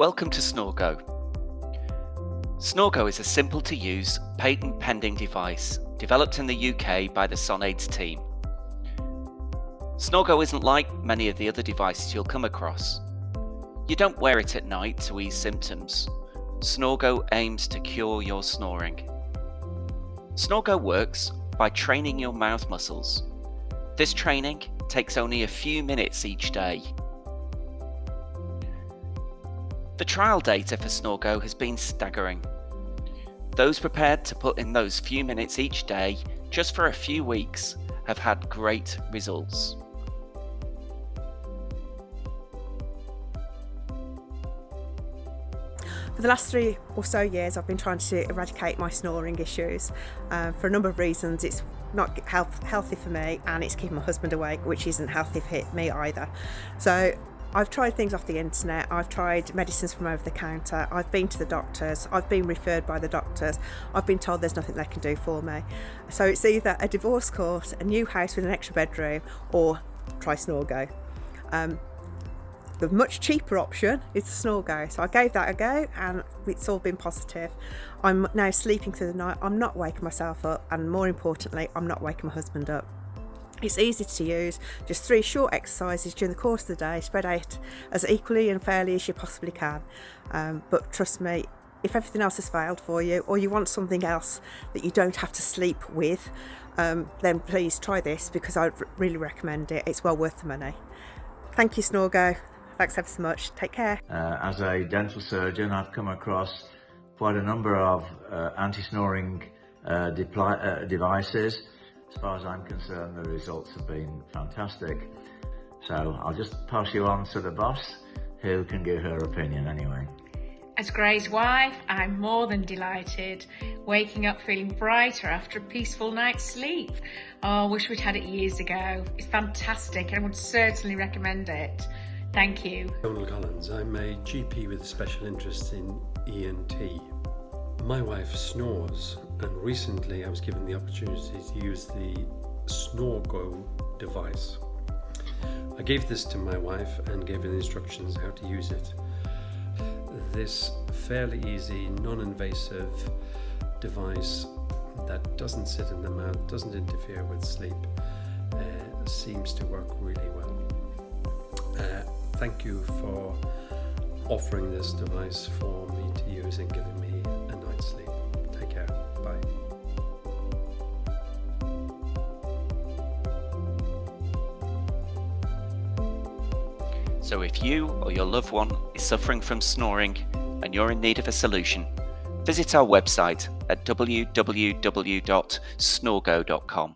Welcome to Snorgo. Snorgo is a simple-to-use, patent-pending device developed in the UK by the Sonaids team. Snorgo isn't like many of the other devices you'll come across. You don't wear it at night to ease symptoms. Snorgo aims to cure your snoring. Snorgo works by training your mouth muscles. This training takes only a few minutes each day. The trial data for Snorgo has been staggering. Those prepared to put in those few minutes each day, just for a few weeks, have had great results. For the last 3 or so years, I've been trying to eradicate my snoring issues. For a number of reasons, it's not healthy for me, and it's keeping my husband awake, which isn't healthy for me either. So I've tried things off the internet, I've tried medicines from over the counter, I've been to the doctors, I've been referred by the doctors, I've been told there's nothing they can do for me. So it's either a divorce court, a new house with an extra bedroom, or try Snorgo. The much cheaper option is the Snorgo. So I gave that a go and it's all been positive. I'm now sleeping through the night, I'm not waking myself up, and more importantly, I'm not waking my husband up. It's easy to use, just 3 short exercises during the course of the day, spread out as equally and fairly as you possibly can. But trust me, if everything else has failed for you, or you want something else that you don't have to sleep with, then please try this, because I really recommend it. It's well worth the money. Thank you, Snorgo. Thanks ever so much. Take care. As a dental surgeon, I've come across quite a number of anti-snoring devices. As far as I'm concerned, the results have been fantastic. So I'll just pass you on to the boss, who can give her opinion anyway. As Gray's wife, I'm more than delighted. Waking up feeling brighter after a peaceful night's sleep. Oh, I wish we'd had it years ago. It's fantastic and I would certainly recommend it. Thank you. Donald Collins. I'm a GP with a special interest in ENT. My wife snores, and recently I was given the opportunity to use the Snorgo device. I gave this to my wife and gave her the instructions how to use it. This fairly easy, non-invasive device that doesn't sit in the mouth, doesn't interfere with sleep, seems to work really well. Thank you for offering this device for me to use and giving me a night's sleep. Take care. Bye. So if you or your loved one is suffering from snoring and you're in need of a solution, visit our website at www.snorgo.com.